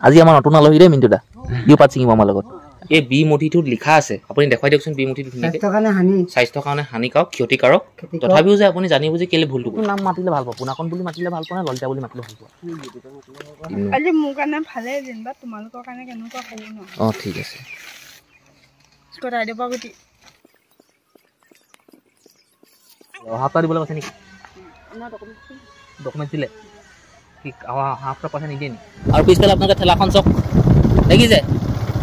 আজি আমাৰ নতুন আলহী দেই মিণ্টু দা ইও পাত ছিঙিব আমাৰ লগত এই বি মুঠিটোত লিখা আছে আপুনি দেখুৱাই দিয়কচোন বি মুঠিটো স্বাস্থ্যৰ কাৰণে হানিকাৰক ক্ষতিকাৰক তথাপিও যে আপুনি জানি বুজি কেলে ভুলটো নাম মাতিলে ভাল পাব পুনাকন বুলি মাতিলে ভাল পায় ললিতা বুলি মাতিলে ভাল পায় আজি মোৰ কাৰণে ভালে যেনিবা তোমালোকৰ কাৰণে কেনেকুৱা হ'ব ন ঠিক আছে কৰাই দিব গুটি হাফটা দিবলৈ কৈছে নেকি ডকুমেণ্ট দিলে কি হাফটা পইচা নিদিয়ে নেকি আৰু পিছফালে আপোনালোকে ঠেলাখন চাওক দেখিছে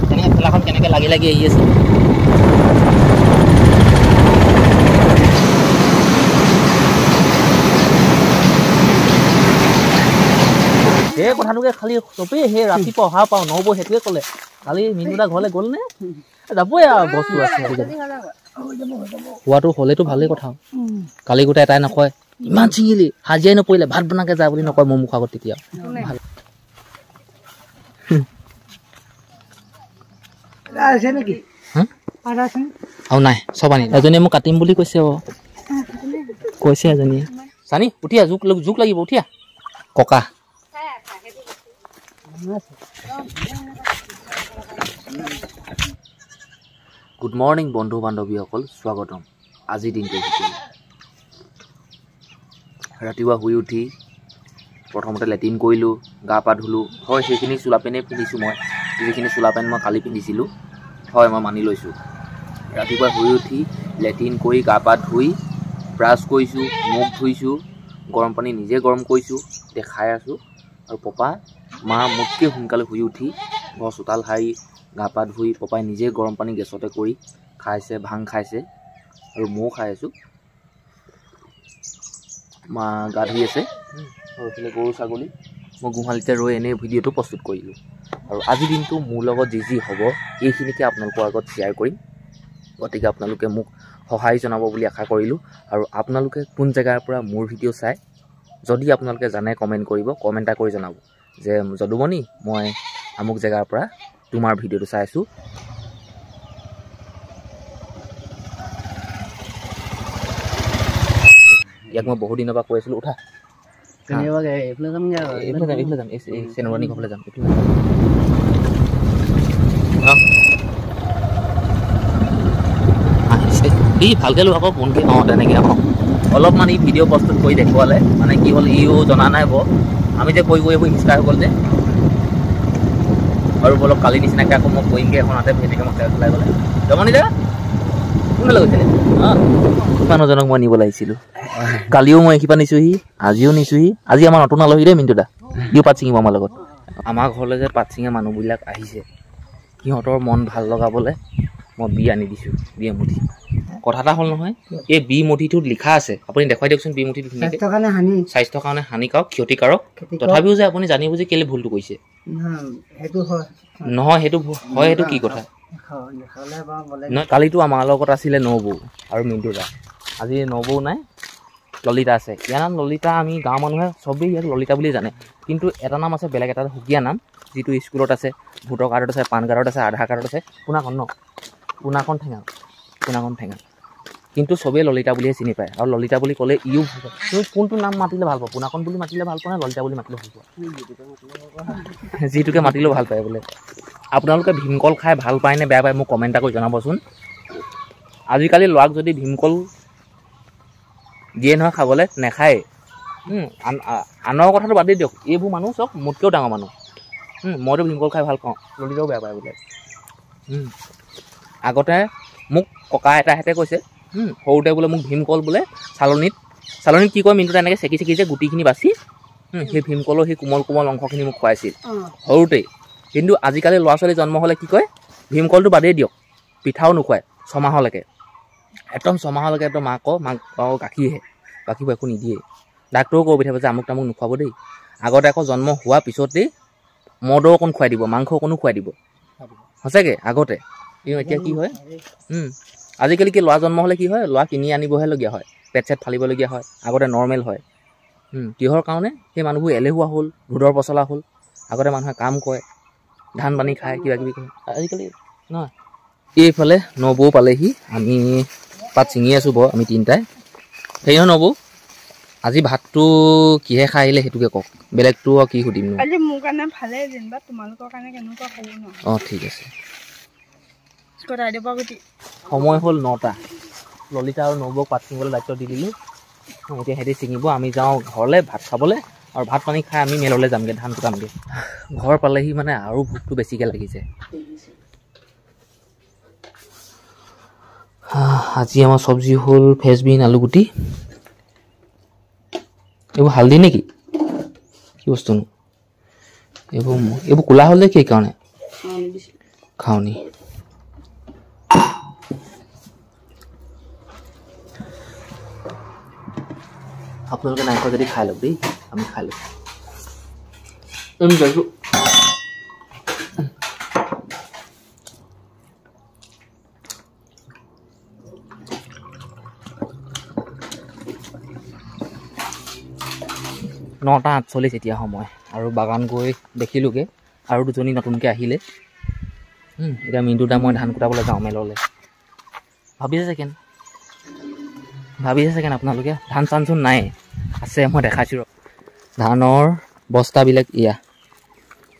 কেনেকৈ ঠেলাখন কেনেকৈ লাগি লাগি আহি আছে সেই কথাটোকে খালি চবেই সেই ৰাতিপুৱা অহা পাওঁ নহ'ব সেইটোৱে ক'লে কালি মিণ্টু দা ঘৰলৈ গ'ল নে যাবই আৰু বস্তু আছে খোৱাটো হ'লেতো ভালেই কথা কালি গোটেই এটাই নকয় ইমান ছিঙিলি হাজিৰাই নপৰিলে ভাত বনাকে যা বুলি নকয় মোৰ মুখ আগত তেতিয়া ভাল আৰু নাই চব আনি এজনীয়ে মোক কাটিম বুলি কৈছে কৈছে এজনীয়ে চানি উঠিয়া জোক লাগিব উঠিয়া ককা গুড মৰ্ণিং বন্ধু বান্ধৱীসকল স্বাগতম আজি দিনটো ৰাতিপুৱা শুই উঠি প্ৰথমতে লেট্ৰিন কৰিলোঁ গা পা ধুলোঁ হয় সেইখিনি চোলা পেণ্টেই পিন্ধিছোঁ মই যিখিনি চোলা পেণ্ট মই কালি পিন্ধিছিলোঁ হয় মই মানি লৈছোঁ ৰাতিপুৱা শুই উঠি লেট্ৰিন কৰি গা পা ধুই ব্ৰাছ কৰিছোঁ মুখ ধুইছোঁ গৰম পানী নিজে গৰম কৰিছোঁ এতিয়া খাই আছোঁ আৰু পপা মা মোতকৈ সোনকালে শুই উঠি ঘৰ চোতাল সাৰি গা পা ধুই পপাই নিজে গৰম পানী গেছতে কৰি খাইছে ভাং খাইছে আৰু ময়ো খাই আছোঁ মা গা ধুই আছে আৰু এইফালে গৰু ছাগলী মই গোহালিতে ৰৈ এনেই ভিডিঅ'টো প্ৰস্তুত কৰিলোঁ আৰু আজিৰ দিনটো মোৰ লগত যি হ'ব এইখিনিকে আপোনালোকৰ আগত শ্বেয়াৰ কৰিম গতিকে আপোনালোকে মোক সহায় জনাব বুলি আশা কৰিলোঁ আৰু আপোনালোকে কোন জেগাৰ পৰা মোৰ ভিডিঅ' চাই যদি আপোনালোকে জানে কমেণ্ট কৰিব কমেণ্ট এটা কৰি জনাব যে যদুমণি মই আমুক জেগাৰ পৰা তোমাৰ ভিডিঅ'টো চাই আছোঁ ইয়াক মই বহুত দিনৰ পৰা কৈ আছিলোঁ উঠা এইফালে যাম চেনৰাণী ঘৰলৈ যাম ভালকৈ লোৱা আকৌ ফোনকৈ তেনেকৈ আকৌ অলপমান ই ভিডিঅ' প্ৰস্তুত কৰি দেখুৱালে মানে কি হ'ল ইও জনা নাই আমি যে কৈ এইবোৰ ইনস্পায়াৰ হৈ গ'ল যে আৰু বলক কালি নিচিনাকৈ আকৌ মই কৰিমগৈ এখন হাতে ভেটিকৈ মই চলাই গ'লে জমনি জেগা কোনফালে গৈছিলে মানুহজনক মই নিব লাগিছিলোঁ কালিও মই এশিপা নিছোঁহি আজিও নিছোঁহি আজি আমাৰ নতুন আলহী দেই মিণ্টু দা ইও পাত ছিঙিব আমাৰ লগত আমাৰ ঘৰলৈ যে পাত ছিঙা মানুহবিলাক আহিছে সিহঁতৰ মন ভাল লগাবলৈ মই বি আনি দিছোঁ বি এমুঠি কথা এটা হ'ল নহয় এই বি মুঠিটোত লিখা আছে আপুনি দেখুৱাই দিয়কচোন বি মুঠিটো স্বাস্থ্যৰ কাৰণে হানিকাৰক ক্ষতিকাৰক তথাপিও যে আপুনি জানি বুজি কেলে ভুলটো কৰিছে নহয় সেইটো হয় সেইটো কি কথা নহয় কালিতো আমাৰ লগত আছিলে নবৌ আৰু মিণ্টু দা আজি নবৌ নাই ললিতা আছে ইয়াৰ নাম ললিতা আমি গাঁৱৰ মানুহে চবেই ইয়াক ললিতা বুলি জানে কিন্তু এটা নাম আছে বেলেগ এটা সুকীয়া নাম যিটো স্কুলত আছে ভোটাৰ কাৰ্ডত আছে পান কাৰ্ডত আছে আধাৰ কাৰ্ডত আছে পুনাকণ ঠেঙা কিন্তু চবেই ললিতা বুলিহে চিনি পায় আৰু ললিতা বুলি ক'লে ইও তুমি কোনটো নাম মাতিলে ভাল পাব পুনাকণ বুলি মাতিলে ভাল পোৱা নে ললিতা বুলি মাতিলে ভাল পোৱা যিটোকে মাতিলেও ভাল পায় বোলে আপোনালোকে ভীমকল খাই ভাল পায় নে বেয়া পায় মোক কমেণ্ট এটা কৰি জনাবচোন আজিকালি ল'ৰাক যদি ভীমকল দিয়ে নহয় খাবলৈ নেখায় আনৰ কথাটো বাদেই দিয়ক এইবোৰ মানুহ চব মোতকৈও ডাঙৰ মানুহ মইতো ভীমকল খাই ভাল পাওঁ ললিতাও বেয়া পায় বোলে আগতে মোক ককা এটাহেঁতে কৈছে সৰুতে বোলে মোক ভীমকল বোলে চালনীত কি কয় মিণ্টু এনেকৈ চেকি যে গুটিখিনি বাচি সেই ভীমকলৰ সেই কোমল অংশখিনি মোক খুৱাইছিল সৰুতেই কিন্তু আজিকালি ল'ৰা ছোৱালী জন্ম হ'লে কি কয় ভীমকলটো বাদেই দিয়ক পিঠাও নোখোৱায় ছমাহলৈকে একদম মাক গাখীৰহে বাকীবোৰ একো নিদিয়ে ডাক্তৰেও কৈ পঠিয়াব যে আমুক তামুক নোখোৱাব দেই আগতে আকৌ জন্ম হোৱাৰ পিছতেই মদৰ অকণ খুৱাই দিব মাংস অকণো খুৱাই দিব সঁচাকৈ আগতে কিন্তু এতিয়া কি হয় আজিকালি কি ল'ৰা জন্ম হ'লে কি হয় ল'ৰা কিনি আনিবহে লগীয়া হয় পেট চেট ফালিবলগীয়া হয় আগতে নৰ্মেল হয় কিহৰ কাৰণে সেই মানুহবোৰ এলেহুৱা হ'ল ধোদৰ পচলা হ'ল আগতে মানুহে কাম কৰে ধান পানী খায় কিবা কিবি কৰে আজিকালি নহয় এইফালে নবৌ পালেহি আমি পাত ছিঙি আছোঁ বাৰু আমি তিনিটাই সেই নহয় নবৌ আজি ভাতটো কিহে খাই আহিলে সেইটোকে কওক, বেলেগটো কি সুধিম? আজি মোৰ কাৰণে ভালে যেনিবা, তোমালোকৰ কাৰণে কেনেকুৱা হ'ব ন? অঁ ঠিক আছে। সময় হ'ল 9টা। ললিতা আৰু নবৌক পাত ছিঙিবলৈ দায়িত্ব দি দিলোঁ। এতিয়া সিহঁতি ছিঙিব, আমি যাওঁ ঘৰলৈ ভাত খাবলৈ, আৰু ভাত পানী খাই আমি মেললৈ যামগৈ, ধান কুটামগৈ। ঘৰ পালেহি মানে আৰু ভোকটো বেছিকৈ লাগিছে। আজি আমাৰ চব্জি হ'ল ফ্ৰেঞ্চবিন, আলুগুটি। এইবোৰ হালধি নেকি? কি বস্তুনো এইবোৰ ক'লা হ'ল যে কি কাৰণে? খাৱনি। আপোনালোকে নাই খোৱা যদি খাই লওক দেই, আমি খাই লওঁ। নটা 48 এতিয়া সময়, আৰু বাগান গৈ দেখিলোঁগৈ আৰু দুজনী নতুনকৈ আহিলে। এতিয়া মিণ্টু দা মই ধান কুটাবলৈ যাওঁ মেললৈ। ভাবিছে চাগেন আপোনালোকে, ধান চানচোন নাই, আছে মই দেখাইছোঁ। ধানৰ বস্তাবিলাক এয়া,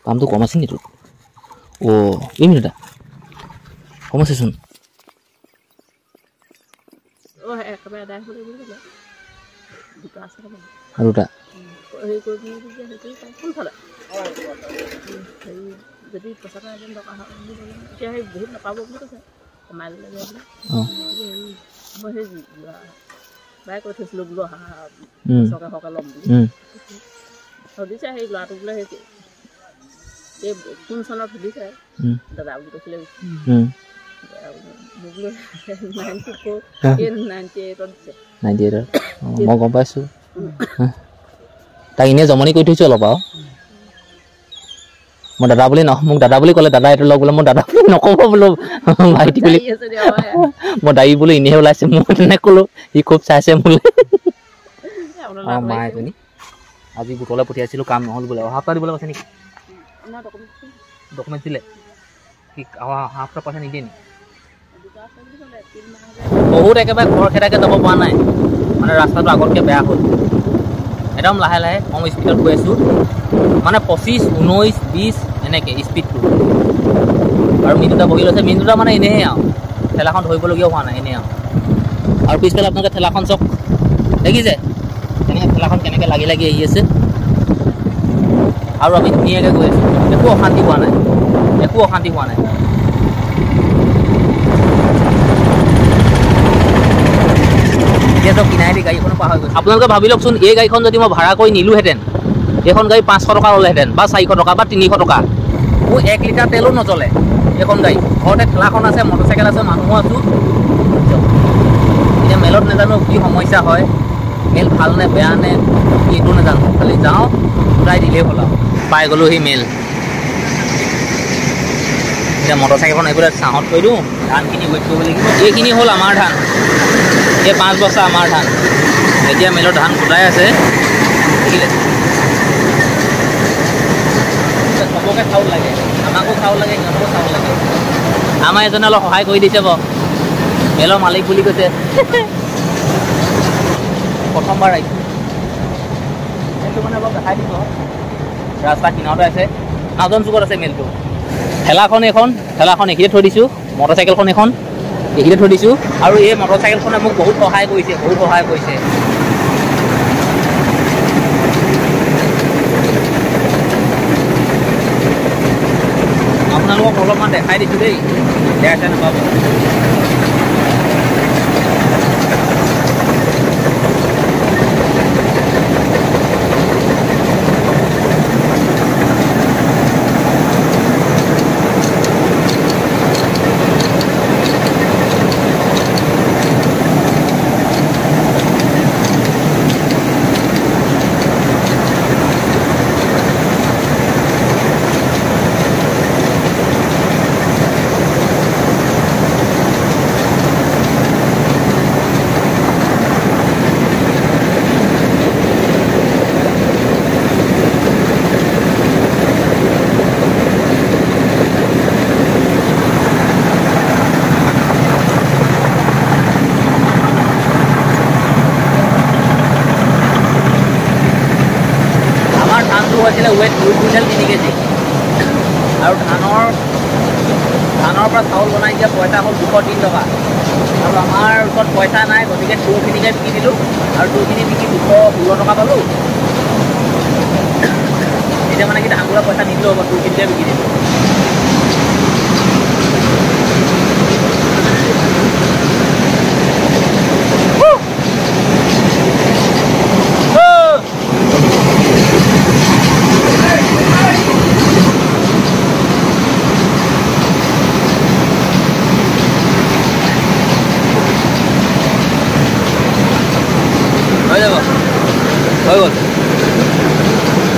দামটো কম আছে নেকি? অ' এই মিনিট কম আছেচোন। আৰু দুটা যদি পইচা টকা হয় তেতিয়া সেই বহুত নাপাব বুলি কৈছে, কমাই ল'লে মই সেই বাই কৈ থৈছিলোঁ বোলো চৰকাৰে সৰহকৈ ল'ম বুলি সুধিছে। সেই ল'ৰাটো বোলে সেই এই কোন চনত সুধিছে দাদা বুলি কৈছিলে, মোক বোলো 98ত দিছে। 98ত মই গম পাইছোঁ। তাক এনেই জমনি কৰি থৈছোঁ অলপ আৰু। মই দাদা বুলি মোক দাদা বুলি ক'লে, দাদা এইটো লগ বোলে, মই দাদা বুলি নক'ব বোলো ভাইটি বুলি, মই দায়ী বোলো এনেহে ওলাইছে, মই তেনেকৈ ক'লোঁ। সি খুব চাইছে মোলৈ। অঁ মা এজনী আজি গোটলৈ পঠিয়াইছিলোঁ, কাম নহ'ল বোলে। অহা সপ্তাহ দিবলৈ কৈছে নেকি? ডকুমেণ্ট দিলে কি? অহা সপ্তাহ পইচা নিদিয়ে নেকি? বহুত একেবাৰে ঘৰ খেদাকৈ যাব পৰা নাই, মানে ৰাস্তাটো আগতকৈ বেয়া হ'ল। একদম লাহে লাহে কম স্পীডত গৈ আছোঁ, মানে 25, 19, 20 এনেকৈ স্পীডটো। আৰু মিণ্টুটা বহি লৈছে, মিণ্টুটা মানে এনেহে আৰু ঠেলাখন ধৰিবলগীয়াও হোৱা নাই, এনেই আৰু পিছফালে আপোনালোকে ঠেলাখন চাওক, দেখিছে তেনেকৈ ঠেলাখন কেনেকৈ লাগি লাগি আহি আছে। আৰু আমি ধুনীয়াকৈ গৈ আছোঁ, একো অশান্তি হোৱা নাই। এতিয়া চব কিনাৰেদি গাড়ীখনো পাৰ হৈ গৈছে। আপোনালোকে ভাবি লওকচোন, এই গাড়ীখন যদি মই ভাড়া কৰি নিলোহেঁতেন, এইখন গাড়ী 500 টকা ল'লেহেঁতেন, বা 400 টকা বা 300 টকা। মোৰ 1 লিটাৰ তেলো নচলে এইখন গাড়ী। ঘৰতে ঠেলাখন আছে, মটৰচাইকেল আছে, মানুহো আছোঁ। এতিয়া মেলত নাজানো কি সমস্যা হয়, মেল ভাল নে বেয়া নে এইটো নাজানো, খালি যাওঁ ঘূৰাই দিলেই হ'ল আৰু। পাই গ'লোঁ সেই মেল। এতিয়া মটৰচাইকেলখন এইফালে ছাঁহত থৈ দিওঁ, ধানখিনি ৱেইট কৰিব লাগিব। এইখিনি হ'ল আমাৰ ধান, এই 5 বস্তা আমাৰ ধান। এতিয়া মেলত ধান গোটাই আছে, দেখিলে? চবকে চাউল লাগে, আমাকো চাউল লাগে, সিহঁতকো চাউল লাগে। আমাৰ এজনে অলপ সহায় কৰি দিছে বাৰু, মেলৰ মালিক বুলি কৈছে। প্ৰথমবাৰ আহিছোঁ, মেলটো মানে অলপ দেখাই দিছোঁ। ৰাস্তা কিনাৰতে আছে, নাওজন চুকত আছে মেলটো। ঠেলাখন এইখিনিতে থৈ দিছোঁ, মটৰচাইকেলখন এখন এইখিনিতে থৈ দিছোঁ। আৰু এই মটৰচাইকেলখনে মোক বহুত সহায় কৰিছে। আপোনালোকক অলপমান দেখাই দিছোঁ দেই, বেয়া চেয়া নাপাব। হৈছিলে ৱেট 2 কুইণ্টেল 3 কেজি আৰু ধানৰ পৰা চাউল বনাই দিয়া পইচা হ'ল 203 টকা আৰু আমাৰ ওচৰত পইচা নাই গতিকে তুঁহখিনিকে বিকি দিলোঁ আৰু তুঁহখিনি বিকি 216 টকা পালোঁ এতিয়া মানে কি ধানবোৰৰ পইচা নিদিলেও হ'ব তুঁহখিনিকে বিকি দিলোঁ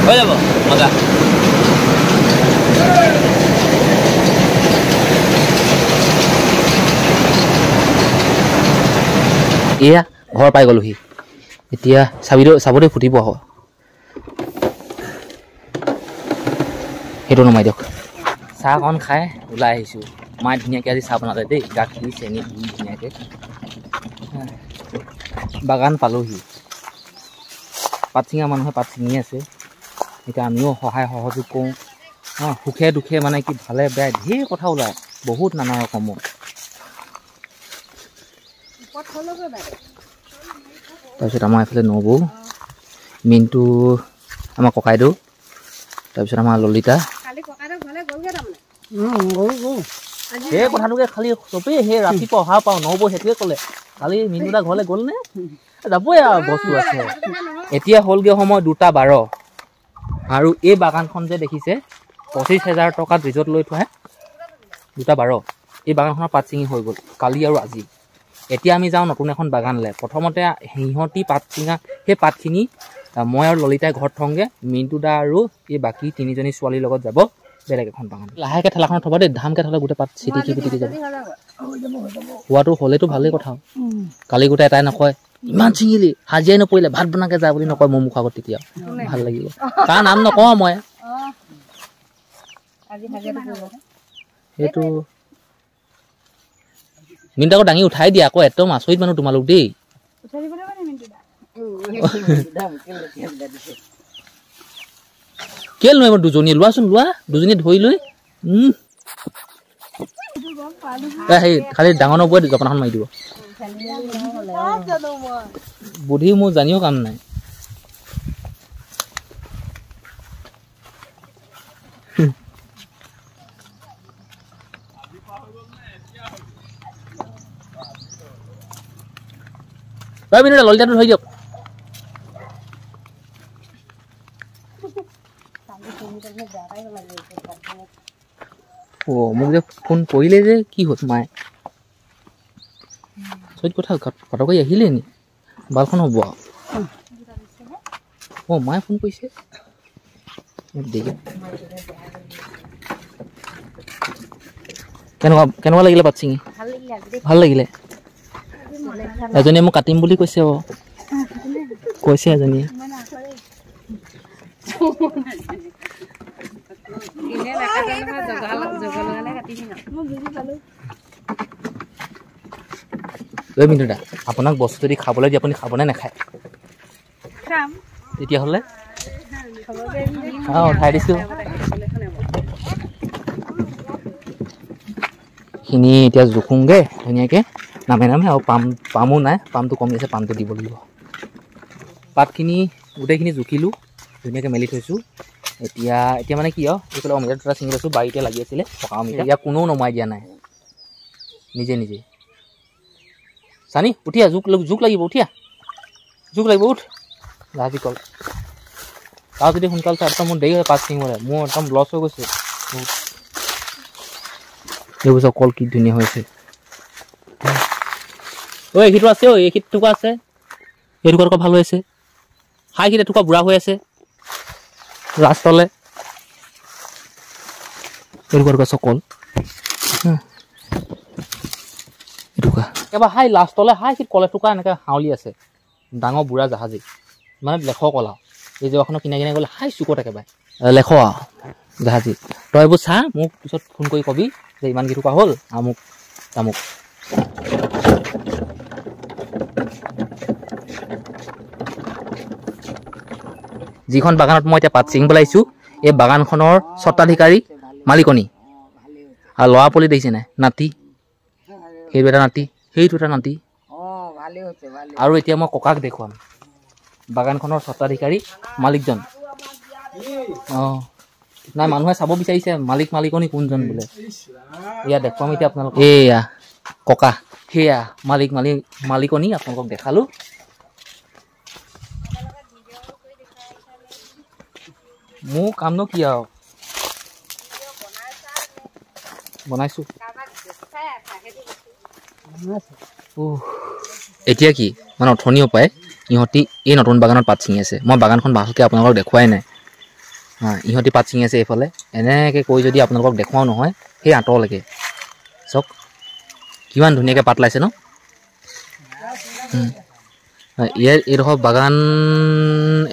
হৈ যাব মজা এয়া ঘৰ পাই গ'লোহি এতিয়া চাবতে ফুটিব আহ সেইটো নমাই দিয়ক চাহকণ খাই ওলাই আহিছোঁ মায়ে ধুনীয়াকৈ আজি চাহ বনালে দেই গাখীৰ চেনি দি ধুনীয়াকৈ বাগান পালোহি পাত ছিঙা মানুহে পাত ছিঙি আছে এতিয়া আমিও সহায় সহযোগ কৰোঁ সুখে দুখে মানে কি ভালে বেয়া ঢেৰ কথা ওলায় বহুত নানা ৰকমৰ তাৰপিছত আমাৰ এইফালে নবৌ মিনটো আমাৰ ককাইদেউ তাৰপিছত আমাৰ ললিতা সেই কথাটোকে খালি চবেই সেই ৰাতিপুৱা অহা পাওঁ নবৌ সেইটোৱে ক'লে খালি মিনুদা ঘৰলৈ গ'লনে যাবই আৰু বস্তু আছে এতিয়া হ'লগৈ সময় 2:12 আৰু এই বাগানখন যে দেখিছে 25,000 টকাত ৰিজৰ্ট লৈ থোৱা 2:12 এই বাগানখনৰ পাত ছিঙি হৈ গ'ল কালি আৰু আজি এতিয়া আমি যাওঁ নতুন এখন বাগানলৈ প্ৰথমতে সিহঁতি পাত ছিঙা সেই পাতখিনি মই আৰু ললিতাই ঘৰত থওঁগৈ মিণ্টুদা আৰু এই বাকী 3জনী ছোৱালীৰ লগত যাব বেলেগ এখন বাগান লাহেকৈ ঠেলাখনত থ'বা দেই ধামকৈ থ'লে গোটেই পাত চিটিকি পিটিকি যাব হোৱাটো হ'লেতো ভালেই কথা কালি গোটেই এটাই নকয় ইমান ছিঙিলি হাজিৰাই নপৰিলে ভাত বনাকে যা বুলি নকয় মোৰ মুখ আগত তেতিয়া ভাল লাগিব তাৰ নাম নকওঁ মই সেইটো মিণ্টুক দাঙি উঠাই দিয়া আকৌ একদম আচৰিত মানুহ তোমালোক দেই কেল নহয় মই দুজনীয়ে লোৱাচোন লোৱা দুজনীয়ে ধৰি লৈ সেই খালি ডাঙৰ নবৌৱে জপনাখন মাৰি দিব বুদ্ধি মোৰ জানিও কাম নাই ললিতাটো ধৰি দিয়ক মোক যে ফোন কৰিলে যে কি হ'ল মায়ে চৈত কথা ফটকৈ আহিলে নি বালখন হ'ব মায়ে ফোন কৰিছে কেনেকুৱা লাগিলে পাত ছিঙি ভাল লাগিলে এজনীয়ে মোক কাটিম বুলি কৈছে কৈছে এজনীয়ে মিণ্টুদা আপোনাক বস্তু যদি খাবলৈ দিয়ে আপুনি খাবনে নাখায় তেতিয়াহ'লে উঠাই দিছোঁ খিনি এতিয়া জোখোংগে ধুনীয়াকৈ নামে আৰু পামো নাই পামটো কমি আছে পামটো দিব লাগিব পাতখিনি গোটেইখিনি জুখিলোঁ ধুনীয়াকৈ মেলি থৈছোঁ এতিয়া মানে কি এইফালে অমিতা দুটা ছিঙি লৈছোঁ বাৰীতে লাগি আছিলে পকা অমিতা ইয়াক কোনেও নমাই দিয়া নাই নিজে চানি উঠিয়া জোক লাগিব উঠিয়া জোক লাগিব উঠ জাহাজী কল তাৰ যদি সোনকালে একদম মোৰ দেৰি হয় পাত ছিঙিবলৈ মোৰ একদম লছ হৈ গৈছে এইবোৰ চব কল কি ধুনীয়া হৈছে এইটো আছে এইখিত টুকুৰা আছে এই টুকুৰা ভাল হৈ আছে হাইখিত এটুকুৰা বুঢ়া হৈ আছে লাষ্টলে এইটুকুৰা চব কল এটুকুৰা এবাৰ হাই লাষ্টলে হাইখিত কল এটুকুৰা এনেকৈ হাউলি আছে ডাঙৰ বুঢ়া জাহাজী মানে লেখ কলা এই জেগাখনৰ কিনা গ'লে হাই চুকত একেবাৰে লেখ জাহাজী তই এইবোৰ চা মোক পিছত ফোন কৰি কবি যে ইমান কেইটুকুৰা হ'ল আমুক তামুক যিখন বাগানত মই এতিয়া পাত ছিঙিবলৈ আহিছোঁ এই বাগানখনৰ স্বত্বাধিকাৰী মালিকনী আৰু ল'ৰা পোৱালি দেখিছে নাই নাতি সেইটো এটা নাতি সেইটো এটা নাতি আৰু এতিয়া মই ককাক দেখুৱাম বাগানখনৰ স্বত্বাধিকাৰী মালিকজন অঁ নাই মানুহে চাব বিচাৰিছে মালিক মালিকনী কোনজন বোলে এয়া দেখুৱাম এতিয়া আপোনালোক এয়া ককা সেয়া মালিকনী আপোনালোকক দেখালোঁ মোৰ কামনো কি আৰু বনাইছোঁ এতিয়া কি মানে অথনিও পায় ইহঁতি এই নতুন বাগানত পাত ছিঙি আছে মই বাগানখন ভালকৈ আপোনালোকক দেখুৱাই নাই ইহঁতি পাত ছিঙি আছে এইফালে এনেকৈ কৈ যদি আপোনালোকক দেখুৱাও নহয় সেই আঁতৰলৈকে চাওক কিমান ধুনীয়াকৈ পাত লাইছে ন ইয়াৰ এইডোখৰ বাগান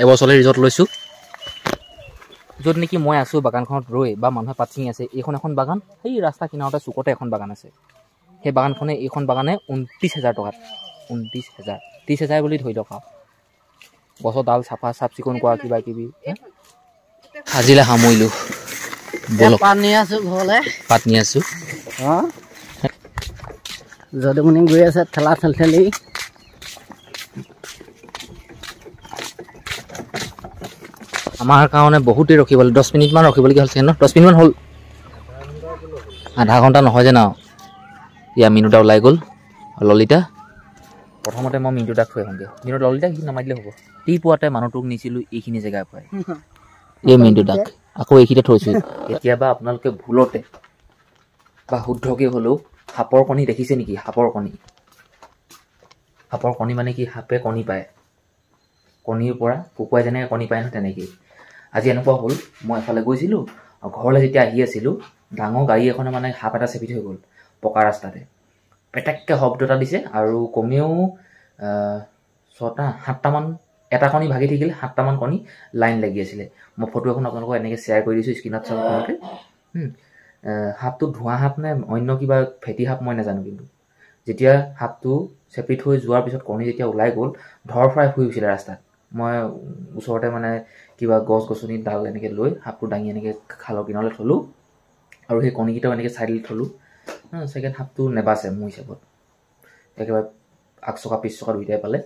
এবছৰলৈ ৰিজৰ্ট লৈছোঁ য'ত নেকি মই আছোঁ বাগানখনত ৰৈ বা মানুহে পাত ছিঙি আছে এইখন এখন বাগান সেই ৰাস্তা কিনাৰতে চুকতে এখন বাগান আছে সেই বাগানখনে এইখন বাগানে 29,000 টকাত 29,000 30,000 বুলি ধৰি লওক আৰু গছৰ ডাল চাফ চিকুণ কৰা কিবা কিবি আজিলৈ সামৰিলোঁ বলক পাত নি আছোঁ যদুমণি গৈ আছে ঠেলা ঠেলি আমাৰ কাৰণে বহুতেই ৰখিবলৈ 10 মিনিটমান ৰখিবলগীয়া হৈছে ন 10 মিনিটমান হ'ল আধা ঘণ্টা নহয় যে ন ইয়া মিনুটা ওলাই গ'ল ললিতা প্ৰথমতে মই মিনুটাক থৈ আহোঁগৈ মিনুট ললিতা সি নামাৰিলে হ'ব পুৱাতে মানুহটোক নিছিলোঁ এইখিনি জেগাৰ পৰাই এই মিনুটাক আকৌ এইখিনিতে থৈছোঁ কেতিয়াবা আপোনালোকে ভুলতে বা শুদ্ধকৈ হ'লেও সাপৰ কণী দেখিছে নেকি সাপৰ কণী মানে কি সাপে কণী পায় কণীৰ পৰা কুকুৰাই যেনেকৈ কণী পায় নহয় তেনেকেই আজি এনেকুৱা হ'ল মই এফালে গৈছিলোঁ আৰু ঘৰলৈ যেতিয়া আহি আছিলোঁ ডাঙৰ গাড়ী এখনে মানে সাপ এটা চেপি থৈ গ'ল পকা ৰাস্তাতে পেটেককৈ শব্দ এটা দিছে আৰু কমেও 6টা 7টামান এটা কণী ভাগি থাকিলে 7টামান কণী লাইন লাগি আছিলে মই ফটো এখন আপোনালোকক এনেকৈ শ্বেয়াৰ কৰি দিছোঁ স্ক্ৰীণত চাব আপোনালোকে সাপটো ধোঁৱা সাপ নে অন্য কিবা ফেটি সাপ মই নাজানো কিন্তু যেতিয়া সাপটো চেপি থৈ যোৱাৰ পিছত কণী যেতিয়া ওলাই গ'ল ধৰফৰাই শুই গৈছিলে ৰাস্তাত মই ওচৰতে মানে কিবা গছ গছনি ডাল এনেকৈ লৈ সাপটো দাঙি এনেকৈ খালৰ কিনাৰলৈ থ'লোঁ আৰু সেই কণীকেইটাও এনেকৈ চাইডলৈ থ'লোঁ ছেকেণ্ড সাপটো নেবাচে মোৰ হিচাপত একেবাৰে আগচকা পিছচকা দুইটাই পালে